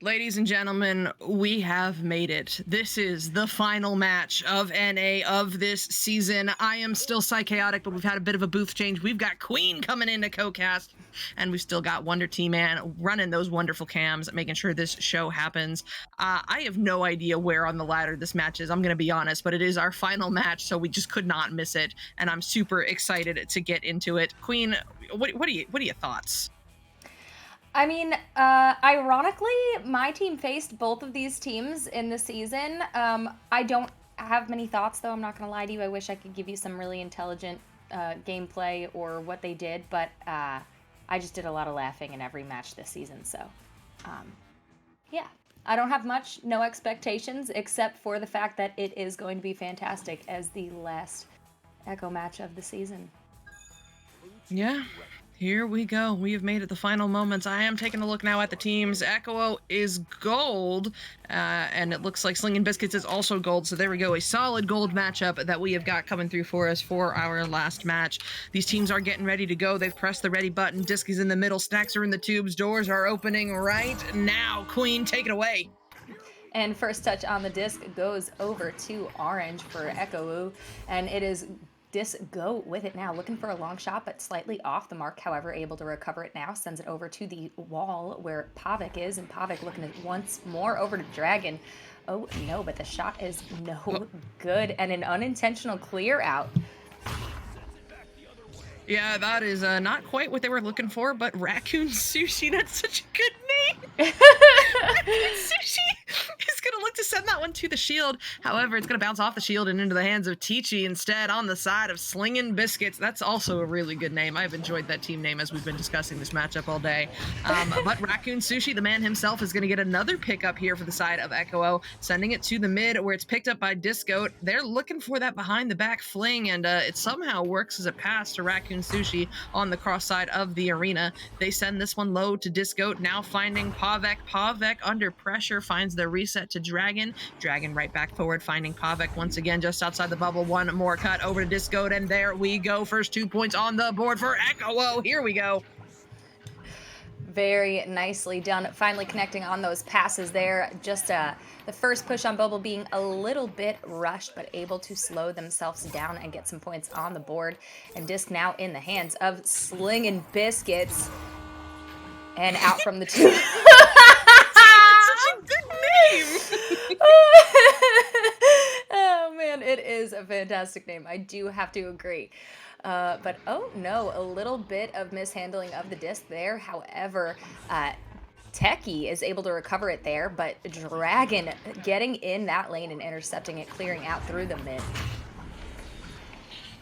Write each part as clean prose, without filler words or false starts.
Ladies and gentlemen, we have made it. This is the final match of NA of this season. I am still psychotic, but we've had a bit of a booth change. We've got Queen coming in to co-cast, and we've still got Wonder T-Man running those wonderful cams, making sure this show happens. I have no idea where on the ladder this match is, I'm going to be honest, but it is our final match, so we just could not miss it, and I'm super excited to get into it. Queen, what are your thoughts? I mean, ironically, my team faced both of these teams in the season. I don't have many thoughts, though. I'm not going to lie to you. I wish I could give you some really intelligent gameplay or what they did, but I just did a lot of laughing in every match this season. So, um, yeah, I don't have much, no expectations, except for the fact that it is going to be fantastic as the last Echo match of the season. Yeah. Here we go. We have made it the final moments. I am taking a look now at the teams. Echo0w0 is gold, and it looks like Slingin Biscuits is also gold. So there we go. A solid gold matchup that we have got coming through for us for our last match. These teams are getting ready to go. They've pressed the ready button. Disc is in the middle. Snacks are in the tubes. Doors are opening right now. Queen, take it away. And first touch on the disc goes over to orange for Echo0w0, and it is Disc go with it now, looking for a long shot, but slightly off the mark. However, able to recover it now, sends it over to the wall where Pavik is, and Pavik looking at once more over to Dragon. Oh no, but the shot is no good, and an unintentional clear out. Yeah, that is not quite what they were looking for, but Raccoon Sushi, that's such a good name. Sushi is going to look to send that one to the shield. However, it's going to bounce off the shield and into the hands of Teachy instead on the side of Slingin Biscuits. That's also a really good name. I've enjoyed that team name as we've been discussing this matchup all day. But Raccoon Sushi, the man himself, is going to get another pickup here for the side of Echo0w0, sending it to the mid where it's picked up by Disco. They're looking for that behind the back fling, and it somehow works as a pass to Raccoon Sushi on the cross side of the arena. They send this one low to Disco, now finding Pavek. Pavek under pressure finds the reset to Dragon. Dragon right back forward, finding Pavek once again just outside the bubble. One more cut over to Disco, and there we go. First 2 points on the board for Echo0w0. Here we go. Very nicely done. Finally connecting on those passes there. Just the first push on Bubble being a little bit rushed, but able to slow themselves down and get some points on the board. And Disc now in the hands of Slingin Biscuits. And out from the two. Such a good name. Oh man, it is a fantastic name. I do have to agree. But oh no, a little bit of mishandling of the disc there. However, Techie is able to recover it there, but Dragon getting in that lane and intercepting it, clearing out through the mid.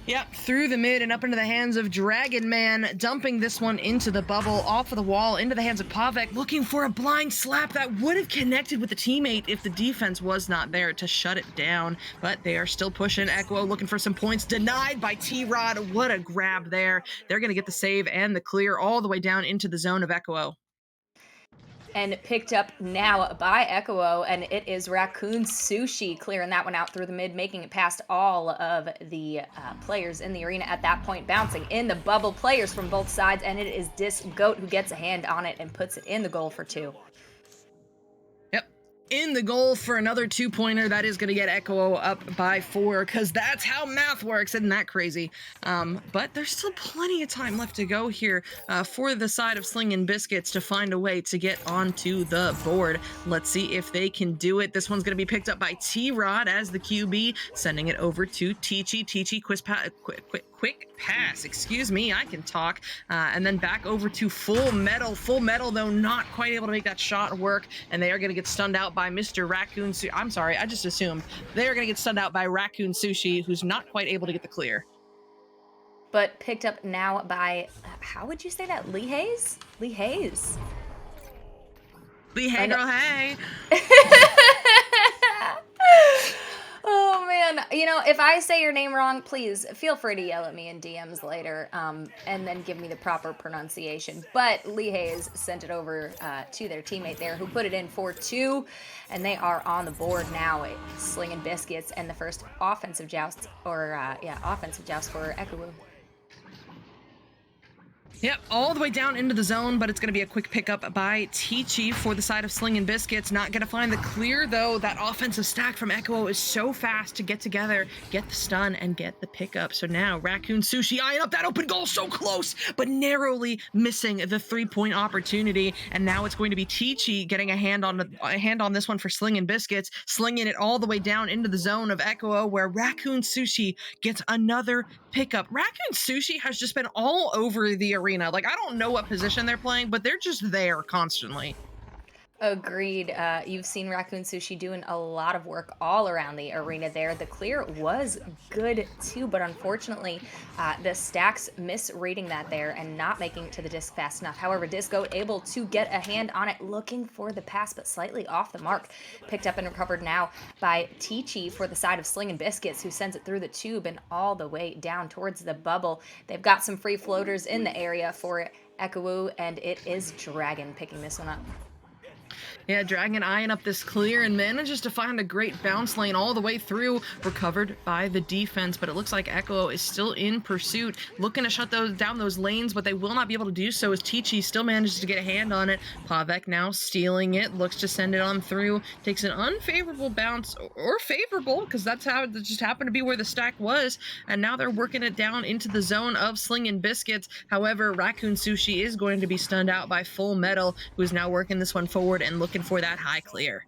Yep, through the mid and up into the hands of Dragon Man, dumping this one into the bubble, off of the wall, into the hands of Pavek, looking for a blind slap that would have connected with the teammate if the defense was not there to shut it down. But they are still pushing. Echo0w0 looking for some points, denied by T-Rod. What a grab there. They're going to get the save and the clear all the way down into the zone of Echo0w0. And picked up now by Echo0w0, and it is Raccoon Sushi clearing that one out through the mid, making it past all of the players in the arena at that point, bouncing in the bubble, players from both sides, and it is Disc Goat who gets a hand on it and puts it in the goal for 2. In the goal for another 2-pointer. That is going to get Echo0w0 up by 4, because that's how math works. Isn't that crazy? But there's still plenty of time left to go here for the side of Slingin Biscuits to find a way to get onto the board. Let's see if they can do it. This one's going to be picked up by T-Rod as the QB, sending it over to Teachy. Teachy, quick pass, excuse me, I can talk, and then back over to Full Metal, though not quite able to make that shot work, and they are going to get stunned out by Mr. Raccoon I'm sorry, I just assumed they are going to get stunned out by Raccoon Sushi, who's not quite able to get the clear. But picked up now by, how would you say that, Lee Hayes? Lee Hayes. Lee, hey girl, hey! Oh man, you know, if I say your name wrong, please feel free to yell at me in DMs later, and then give me the proper pronunciation. But Lee Hayes sent it over to their teammate there, who put it in for 2, and they are on the board now, Slingin Biscuits, and the first offensive joust, or offensive joust for Echo0w0. Yep, all the way down into the zone, but it's going to be a quick pickup by Teachy for the side of Slingin Biscuits. Not going to find the clear, though. That offensive stack from Echo0w0 is so fast to get together, get the stun, and get the pickup. So now Raccoon Sushi eyeing up that open goal, so close, but narrowly missing the 3-point opportunity. And now it's going to be Teachy getting a hand on this one for Slingin Biscuits, slinging it all the way down into the zone of Echo0w0, where Raccoon Sushi gets another pickup. Raccoon Sushi has just been all over the arena. Like, I don't know what position they're playing, but they're just there constantly. Agreed. You've seen Raccoon Sushi doing a lot of work all around the arena there. The clear was good too, but unfortunately, the stacks misreading that there and not making it to the disc fast enough. However, Disco able to get a hand on it, looking for the pass, but slightly off the mark. Picked up and recovered now by Teachy for the side of Slingin Biscuits, who sends it through the tube and all the way down towards the bubble. They've got some free floaters in the area for Echo0w0, and it is Dragon picking this one up. Yeah, Dragon eyeing up this clear and manages to find a great bounce lane all the way through, recovered by the defense, but it looks like Echo0w0 is still in pursuit, looking to shut down those lanes, but they will not be able to do so as Teachy still manages to get a hand on it. Pavek now stealing it, looks to send it on through, takes an unfavorable bounce, or favorable, because that's how it just happened to be where the stack was, and now they're working it down into the zone of Slingin Biscuits. However, Raccoon Sushi is going to be stunned out by Full Metal, who is now working this one forward and looking for that high clear.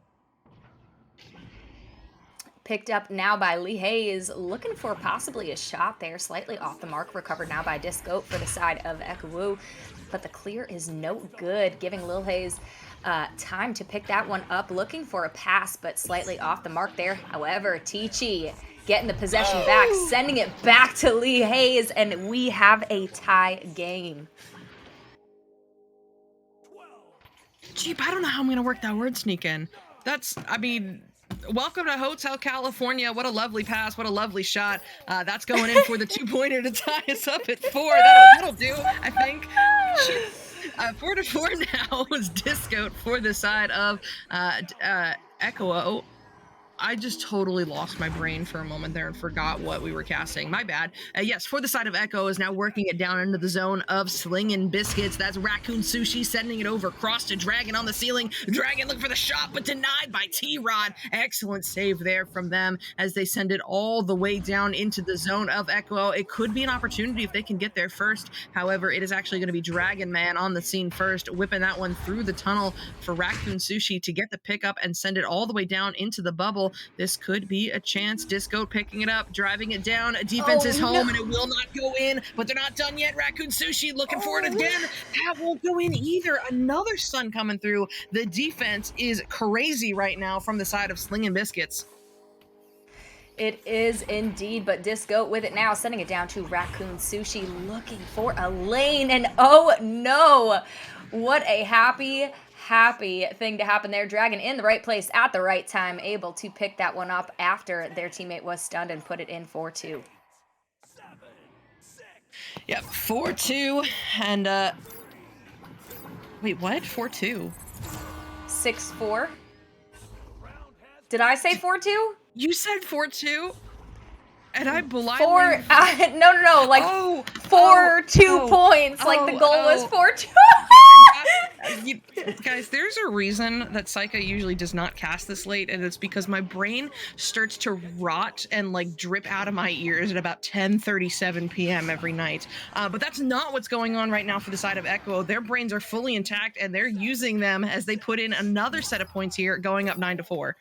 Picked up now by Lee Hayes, looking for possibly a shot there, slightly off the mark, recovered now by Disco for the side of Echo0w0, but the clear is no good, giving Lil Hayes time to pick that one up, looking for a pass, but slightly off the mark there. However, Teachy getting the possession back, sending it back to Lee Hayes, and we have a tie game. Jeep, I don't know how I'm going to work that word sneak in. Welcome to Hotel California. What a lovely pass. What a lovely shot. That's going in for the 2-pointer to tie us up at 4. That'll do, I think. 4-4 now was Disco for the side of Echo0w0. I just totally lost my brain for a moment there and forgot what we were casting. My bad. Yes, for the side of Echo0w0 is now working it down into the zone of Slingin Biscuits. That's Raccoon Sushi sending it over across to Dragon on the ceiling. Dragon looking for the shot, but denied by T-Rod. Excellent save there from them as they send it all the way down into the zone of Echo0w0. It could be an opportunity if they can get there first. However, it is actually going to be Dragon Man on the scene first, whipping that one through the tunnel for Raccoon Sushi to get the pickup and send it all the way down into the bubble. This could be a chance. Disco picking it up, driving it down. Defense is home, and it will not go in, but they're not done yet. Raccoon Sushi looking for it again. That won't go in either. Another stun coming through. The defense is crazy right now from the side of Slingin Biscuits. It is indeed, but Disco with it now, sending it down to Raccoon Sushi, looking for a lane, and oh no, what a happy thing to happen there. Dragon in the right place at the right time, able to pick that one up after their teammate was stunned and put it in 4-2. Yep, 4-2, and wait, what? 4-2? 6-4. Did I say 4-2? You said 4-2? And I blindly... No, like 4-2 points, like the goal was 4-2. Guys, there's a reason that Psycha usually does not cast this late, and it's because my brain starts to rot and like drip out of my ears at about 10:37 p.m. every night. But that's not what's going on right now for the side of Echo0w0. Their brains are fully intact, and they're using them as they put in another set of points here, going up 9-4.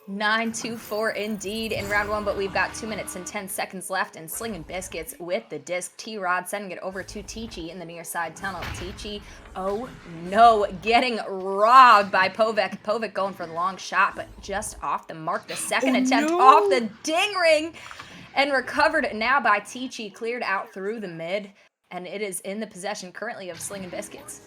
9-4 indeed in round one, but we've got 2 minutes and 10 seconds left, and Slingin Biscuits with the disc. T-Rod sending it over to Teachy in the near side tunnel. Teachy, oh no, getting robbed by Povek. Povek going for the long shot, but just off the mark. The second attempt off the ding ring, and recovered now by Teachy, cleared out through the mid, and it is in the possession currently of Slingin Biscuits.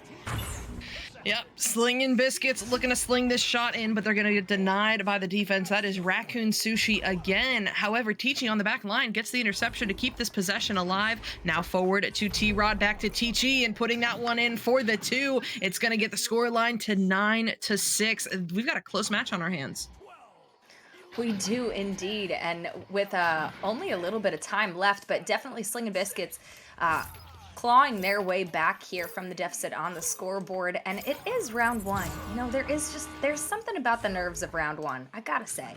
Yep, Slingin Biscuits looking to sling this shot in, but they're going to get denied by the defense. That is Raccoon Sushi again. However, Teachy on the back line gets the interception to keep this possession alive. Now forward to T-Rod, back to Teachy, and putting that one in for the 2. It's going to get the score line to 9-6. We've got a close match on our hands. We do indeed, and with only a little bit of time left, but definitely Slingin Biscuits clawing their way back here from the deficit on the scoreboard, and it is round one. You know, there's something about the nerves of round one, I gotta say.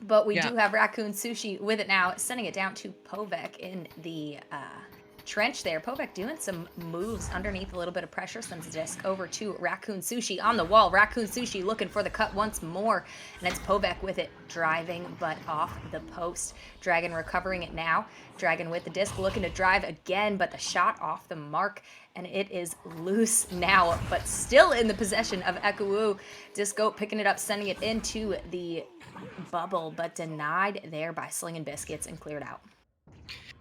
But we do have Raccoon Sushi with it now, sending it down to Povek in the trench there. Povek doing some moves underneath, a little bit of pressure, sends the disc over to Raccoon Sushi on the wall. Raccoon Sushi looking for the cut once more, and it's Povek with it, driving but off the post. Dragon recovering it now. Dragon with the disc looking to drive again, but the shot off the mark, and it is loose now, but still in the possession of Echo0w0. Disco picking it up, sending it into the bubble, but denied there by Slingin Biscuits and cleared out.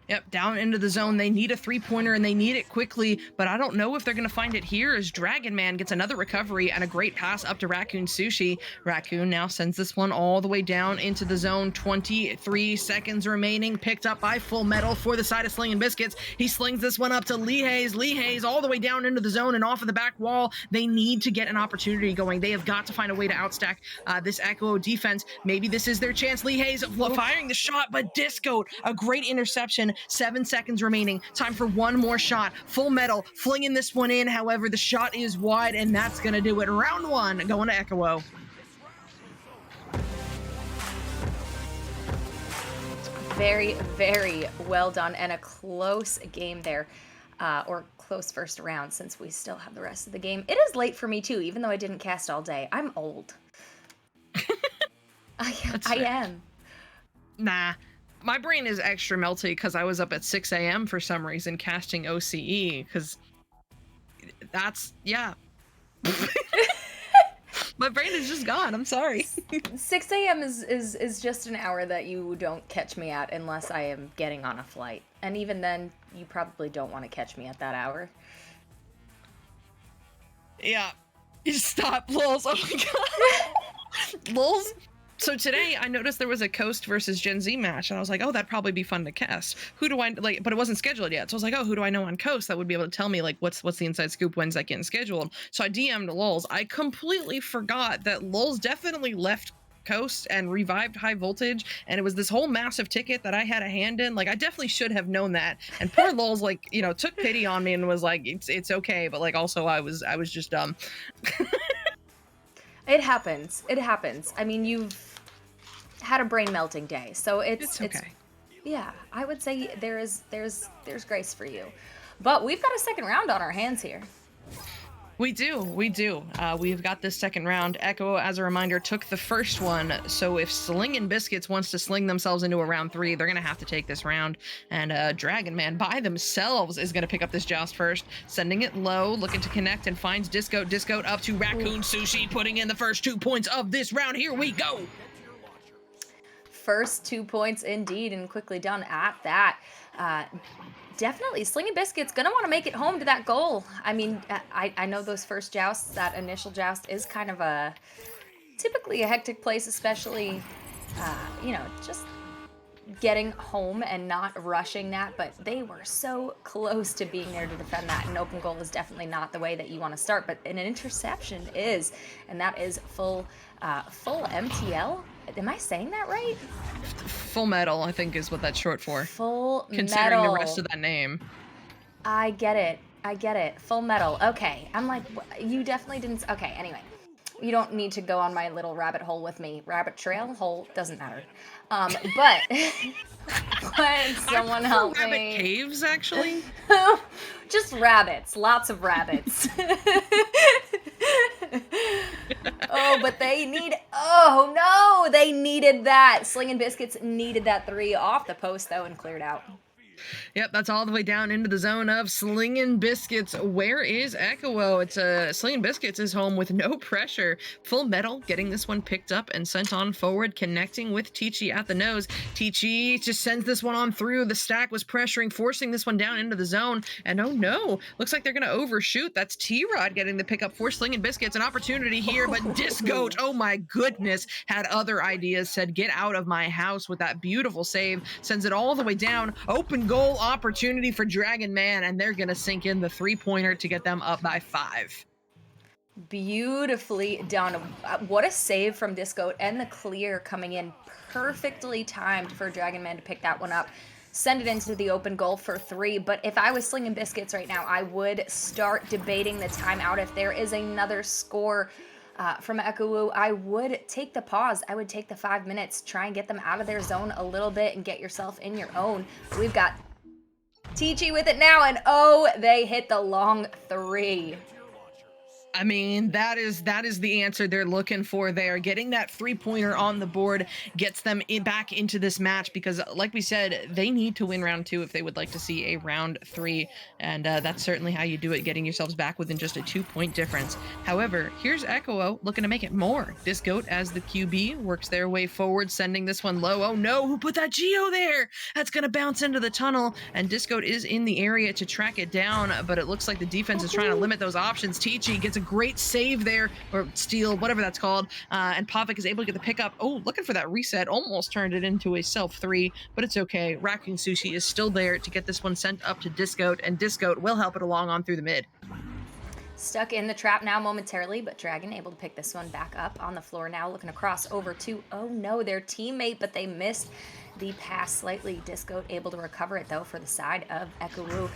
Yep, down into the zone. They need a three-pointer, and they need it quickly, but I don't know if they're going to find it here as Dragon Man gets another recovery and a great pass up to Raccoon Sushi. Raccoon now sends this one all the way down into the zone. 23 seconds remaining, picked up by Full Metal for the side of Slingin Biscuits. He slings this one up to Lee Hayes all the way down into the zone and off of the back wall. They need to get an opportunity going. They have got to find a way to outstack this Echo0w0 defense. Maybe this is their chance. Lee Hayes firing the shot, but Disco, a great interception. 7 seconds remaining. Time for one more shot. Full Metal flinging this one in. However, the shot is wide, and that's going to do it. Round one going to Echo0w0. Very, very well done, and a close game there, or close first round, since we still have the rest of the game. It is late for me too, even though I didn't cast all day. I'm old. I am. Nah. My brain is extra melty because I was up at 6 a.m. for some reason casting OCE, because that's, yeah. My brain is just gone. I'm sorry. 6 a.m. is just an hour that you don't catch me at unless I am getting on a flight. And even then, you probably don't want to catch me at that hour. Yeah. Stop, Lulz. Oh my god. Lulz. So today I noticed there was a Coast versus Gen Z match, and I was like, oh, that'd probably be fun to cast. Who do I like? But it wasn't scheduled yet. So I was like, oh, who do I know on Coast that would be able to tell me like what's the inside scoop? When's that getting scheduled? So I DM'd Lulz. I completely forgot that Lulz definitely left Coast and revived High Voltage, and it was this whole massive ticket that I had a hand in. Like, I definitely should have known that. And poor Lulz, like, you know, took pity on me and was like, it's okay, but like also I was just dumb. It happens. It happens. I mean, you've had a brain melting day, so it's okay. Yeah, I would say there's grace for you, but we've got a second round on our hands here. We do. We've got this second round. Echo, as a reminder, took the first one, so if Slingin Biscuits wants to sling themselves into a round 3, they're gonna have to take this round, and Dragon Man by themselves is gonna pick up this joust first, sending it low, looking to connect, and finds Disco up to Raccoon Sushi, putting in the first 2 points of this round. Here we go. First 2 points indeed, and quickly done at that. Definitely, Slingin Biscuits gonna want to make it home to that goal. I mean, I know those first jousts, that initial joust is kind of typically a hectic place, especially, you know, just getting home and not rushing that, but they were so close to being there to defend that. An open goal is definitely not the way that you want to start, but an interception is, and that is full MTL. Am I saying that right? Full Metal, I think, is what that's short for. Full Considering Metal. the rest of that name. I get it. Full Metal. Okay. I'm like, you definitely didn't. Okay, anyway. You don't need to go on my little rabbit hole with me. Rabbit trail? Hole? Doesn't matter. But someone help me. Rabbit caves, actually? Just rabbits. Lots of rabbits. Oh, but they need, oh no, they needed that. Slingin Biscuits needed that 3 off the post, though, and cleared out. Yep, that's all the way down into the zone of Slingin Biscuits. Where is Echo0w0? It's Slingin Biscuits is home with no pressure. Full Metal getting this one picked up and sent on forward, connecting with Teachy at the nose. Teachy just sends this one on through. The stack was pressuring, forcing this one down into the zone. And oh no, looks like they're going to overshoot. That's T-Rod getting the pickup for Slingin Biscuits. An opportunity here, but Disco, oh my goodness, had other ideas. Said, get out of my house with that beautiful save. Sends it all the way down. Open goal opportunity for Dragon Man, and they're gonna sink in the 3-pointer to get them up by 5. Beautifully done. What a save from Disco, and the clear coming in perfectly timed for Dragon Man to pick that one up. send it into the open goal for 3. But if I was Slingin Biscuits right now, I would start debating the timeout. If there is another score from Echo0w0, I would take the pause. I would take the 5 minutes, try and get them out of their zone a little bit and get yourself in your own. We've got TG with it now, and oh, they hit the long 3. I mean, that is the answer they're looking for there. Getting that 3-pointer on the board gets them back into this match because, like we said, they need to win round 2 if they would like to see a round 3. And that's certainly how you do it, getting yourselves back within just a 2-point difference. However, here's Echo0w0 looking to make it more. Biscuits as the QB works their way forward, sending this one low. Oh no, who put that Geo there? That's going to bounce into the tunnel, and Biscuits is in the area to track it down, but it looks like the defense is trying to limit those options. Tichi gets a great save there, or steal, whatever that's called, and Pavik is able to get the pickup. Oh, looking for that reset, almost turned it into a self 3, but it's okay. Raccoon Sushi is still there to get this one sent up to Biscuits, and Biscuits will help it along on through the mid. Stuck in the trap now momentarily, but Dragon able to pick this one back up on the floor now, looking across over to, oh no, their teammate, but they missed the pass slightly. Biscuits able to recover it though for the side of Echo0w0.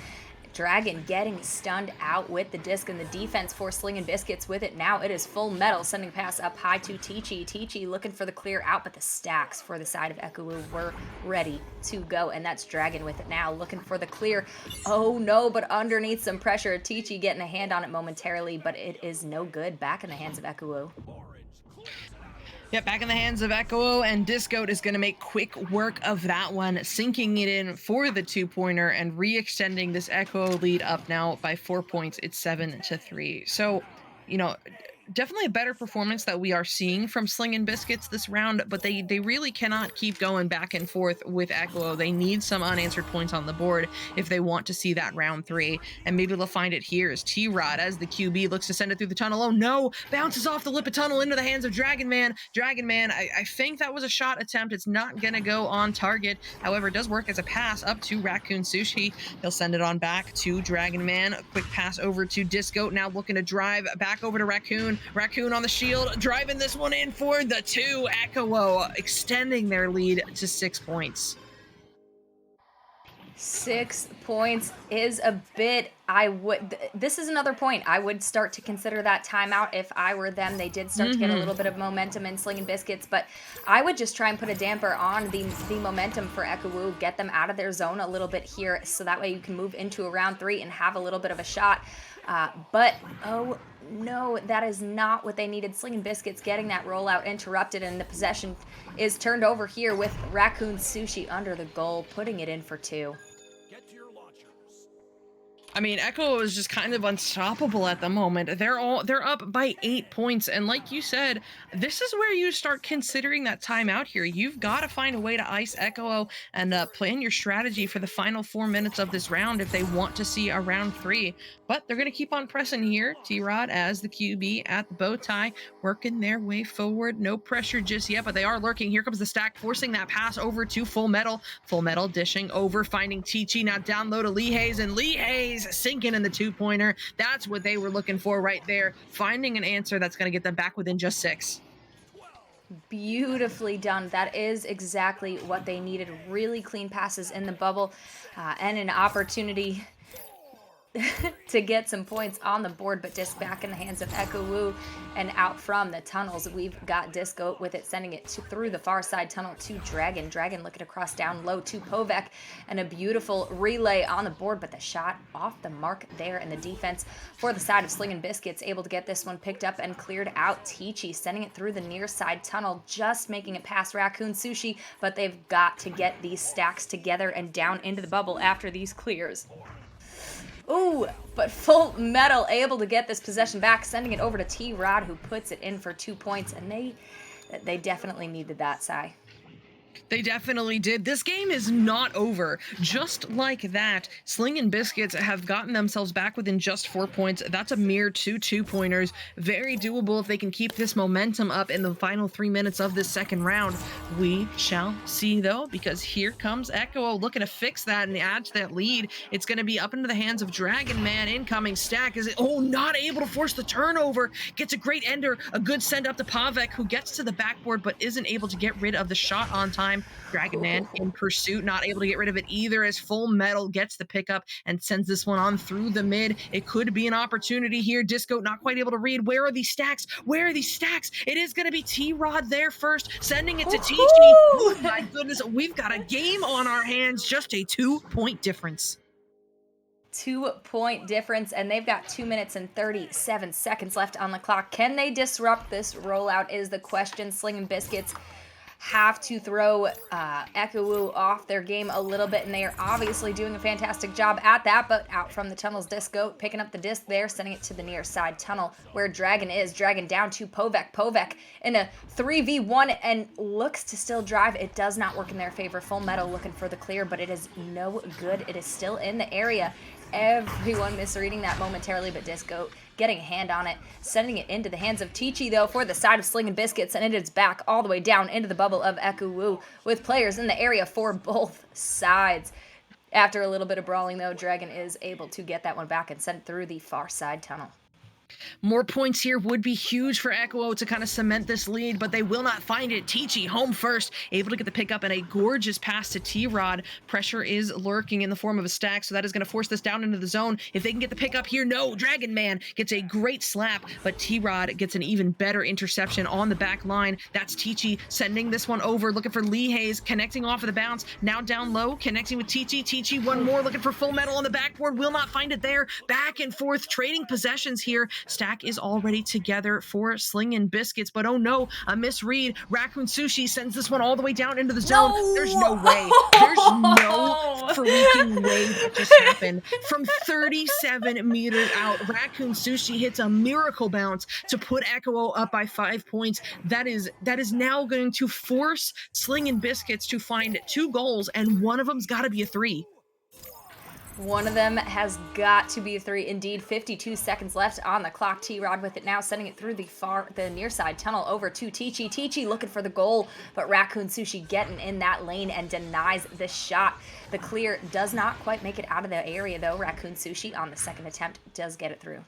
Dragon getting stunned out with the disc, and the defense for Slingin Biscuits with it now. It is full metal, sending pass up high to Tichi. Tichi looking for the clear out, but the stacks for the side of Echo0w0 were ready to go, and that's Dragon with it now, looking for the clear. Oh no, but underneath some pressure, Tichi getting a hand on it momentarily, but it is no good. Back in the hands of Echo0w0. Yep, back in the hands of Echo0w0, and Biscuits is going to make quick work of that one, sinking it in for the 2-pointer and re-extending this Echo0w0 lead up now by 4 points. It's 7-3. So, you know, definitely a better performance that we are seeing from Slingin Biscuits this round, but they really cannot keep going back and forth with Echo0w0. They need some unanswered points on the board if they want to see that round 3, and maybe they'll find it here as T-Rod as the QB looks to send it through the tunnel. Oh no, bounces off the lip of tunnel into the hands of Dragon Man. I think that was a shot attempt. It's not gonna go on target. However, it does work as a pass up to Raccoon Sushi. He'll send it on back to Dragon Man. A quick pass over to Disco, now looking to drive back over to Raccoon. Raccoon on the shield, driving this one in for the 2. Echo0w0 extending their lead to 6 points. 6 points is a bit. This is another point. I would start to consider that timeout if I were them. They did start to get a little bit of momentum in Slingin Biscuits, but I would just try and put a damper on the momentum for Echo0w0, get them out of their zone a little bit here, so that way you can move into a round 3 and have a little bit of a shot. But oh no, that is not what they needed. Slingin Biscuits getting that rollout interrupted, and the possession is turned over here with Raccoon Sushi under the goal, putting it in for 2. I mean, Echo is just kind of unstoppable at the moment. They're up by 8 points, and like you said, this is where you start considering that timeout here. You've got to find a way to ice Echo0w0 and plan your strategy for the final 4 minutes of this round if they want to see a round 3. But they're going to keep on pressing here. T-Rod as the QB at the bow tie, working their way forward. No pressure just yet, but they are lurking. Here comes the stack, forcing that pass over to Full Metal. Full Metal dishing over, finding Chi-Chi, now down low to Lee Hayes, and Lee Hayes sinking in the 2-pointer. That's what they were looking for right there. Finding an answer that's going to get them back within just 6. Beautifully done. That is exactly what they needed. Really clean passes in the bubble, and an opportunity to get some points on the board, but disc back in the hands of Echo0w0, and out from the tunnels we've got Disco with it, sending it through the far side tunnel to Dragon. Dragon looking across down low to Povek, and a beautiful relay on the board, but the shot off the mark there, and the defense for the side of Slingin Biscuits able to get this one picked up and cleared out. Tichi sending it through the near side tunnel, just making it past Raccoon Sushi, but they've got to get these stacks together and down into the bubble after these clears. Ooh, but Full Metal able to get this possession back, sending it over to T-Rod, who puts it in for 2 points, and they definitely needed that, Sai. They definitely did. This game is not over. Just like that, Slingin Biscuits have gotten themselves back within just 4 points. That's a mere 2 2-pointers. Very doable if they can keep this momentum up in the final 3 minutes of this second round. We shall see, though, because here comes Echo0w0 looking to fix that and add to that lead. It's going to be up into the hands of Dragon Man. Incoming stack. Not able to force the turnover. Gets a great ender. A good send up to Pavek, who gets to the backboard but isn't able to get rid of the shot on time. time. Dragon Man in pursuit, not able to get rid of it either as Full Metal gets the pickup and sends this one on through the mid. It could be an opportunity here. Disco not quite able to read. Where are these stacks? Where are these stacks? It is going to be T-Rod there first, sending it to TG. Oh my goodness, we've got a game on our hands. Just a 2-point difference. 2-point difference, and they've got 2 minutes and 37 seconds left on the clock. Can they disrupt this rollout is the question. Slingin Biscuits have to throw Echo0w0 off their game a little bit, and they are obviously doing a fantastic job at that, but out from the tunnels, Disco picking up the disc there, sending it to the near side tunnel where Dragon is. Dragon down to Povek. Povek in a 3v1 and looks to still drive. It does not work in their favor. Full Metal looking for the clear, but it is no good. It is still in the area. Everyone misreading that momentarily, but Disco getting a hand on it, sending it into the hands of Tichi, though, for the side of Slingin Biscuits, and it is back all the way down into the bubble of Echo0w0 with players in the area for both sides. After a little bit of brawling, though, Dragon is able to get that one back and send it through the far side tunnel. More points here would be huge for Echo0w0 to kind of cement this lead, but they will not find it. Tichi home first, able to get the pickup and a gorgeous pass to T-Rod. Pressure is lurking in the form of a stack, so that is going to force this down into the zone. If they can get the pickup here, no. Dragon Man gets a great slap, but T-Rod gets an even better interception on the back line. That's Tichi sending this one over, looking for Lee Hayes, connecting off of the bounce. Now down low, connecting with Tichi. Tichi one more, looking for Full Metal on the backboard. Will not find it there. Back and forth, trading possessions here. Stack is already together for Slingin Biscuits, but oh no, a misread. Raccoon Sushi sends this one all the way down into the zone. No! There's no way. There's no freaking way that just happened. From 37 meters out, Raccoon Sushi hits a miracle bounce to put Echo0w0 up by 5 points. That is now going to force Slingin Biscuits to find 2 goals, and one of them's got to be a 3. One of them has got to be a 3. Indeed, 52 seconds left on the clock. T-Rod with it now, sending it through the near side tunnel over to Tichi. Tichi looking for the goal, but Raccoon Sushi getting in that lane and denies the shot. The clear does not quite make it out of the area, though. Raccoon Sushi on the second attempt does get it through.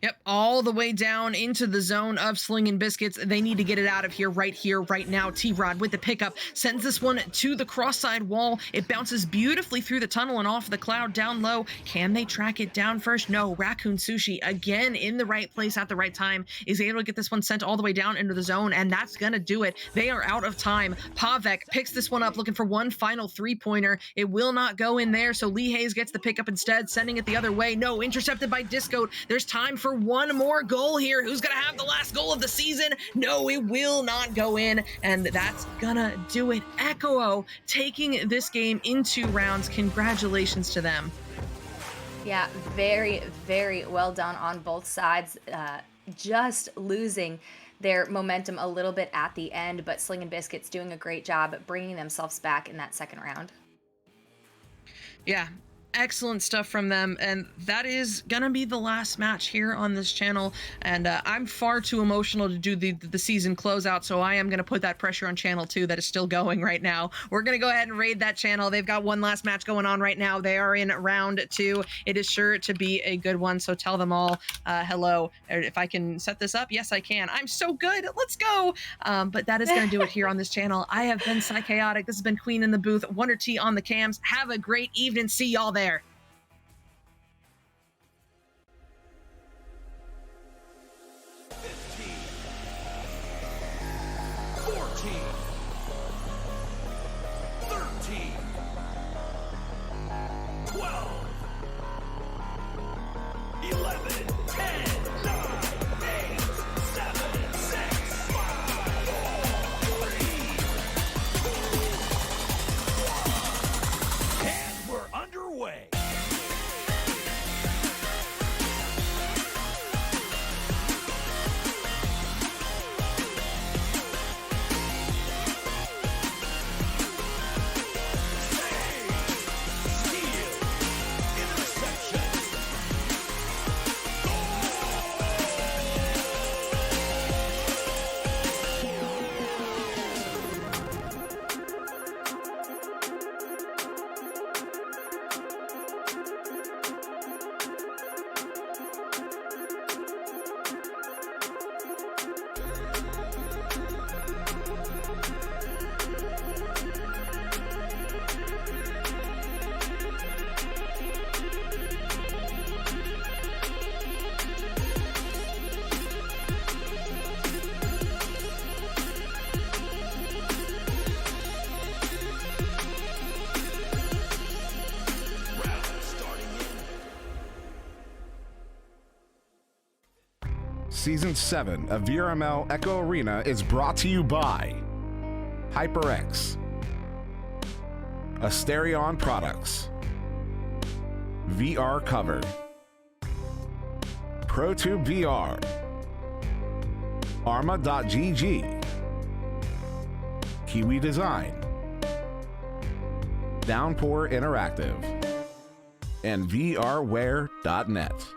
Yep, all the way down into the zone of Slingin Biscuits. They need to get it out of here, right now. T-Rod with the pickup sends this one to the cross-side wall. It bounces beautifully through the tunnel and off the cloud down low. Can they track it down first? No. Raccoon Sushi, again in the right place at the right time, is able to get this one sent all the way down into the zone, and that's gonna do it. They are out of time. Povek picks this one up, looking for one final 3-pointer. It will not go in there, so Lee Hayes gets the pickup instead, sending it the other way. No, intercepted by Disco. There's time for one more goal here. Who's gonna have the last goal of the season? No, it will not go in, and that's gonna do it. Echo0w0 taking this game in 2 rounds. Congratulations to them. Yeah, very, very well done on both sides. Just losing their momentum a little bit at the end, but Slingin Biscuits doing a great job at bringing themselves back in that second round. Yeah. Excellent stuff from them, and that is gonna be the last match here on this channel, and I'm far too emotional to do the season closeout, so I am gonna put that pressure on channel 2 that is still going right now. We're gonna go ahead and raid that channel. They've got one last match going on right now. They are in round 2. It is sure to be a good one, so tell them all hello. If I can set this up, yes I can. I'm so good, let's go. But that is gonna do it here on this channel. I have been Psychaotic. This has been Queen in the Booth, Wonder T on the cams. Have a great evening. See y'all there. 14, 13, 12, 11, 10, 9, 8, 7, 6, 5, 4, 3, and we're underway. Season 7 of VRML Echo Arena is brought to you by HyperX, Asterion Products, VR Cover, ProTube VR, Arma.gg, Kiwi Design, Downpour Interactive, and VRware.net.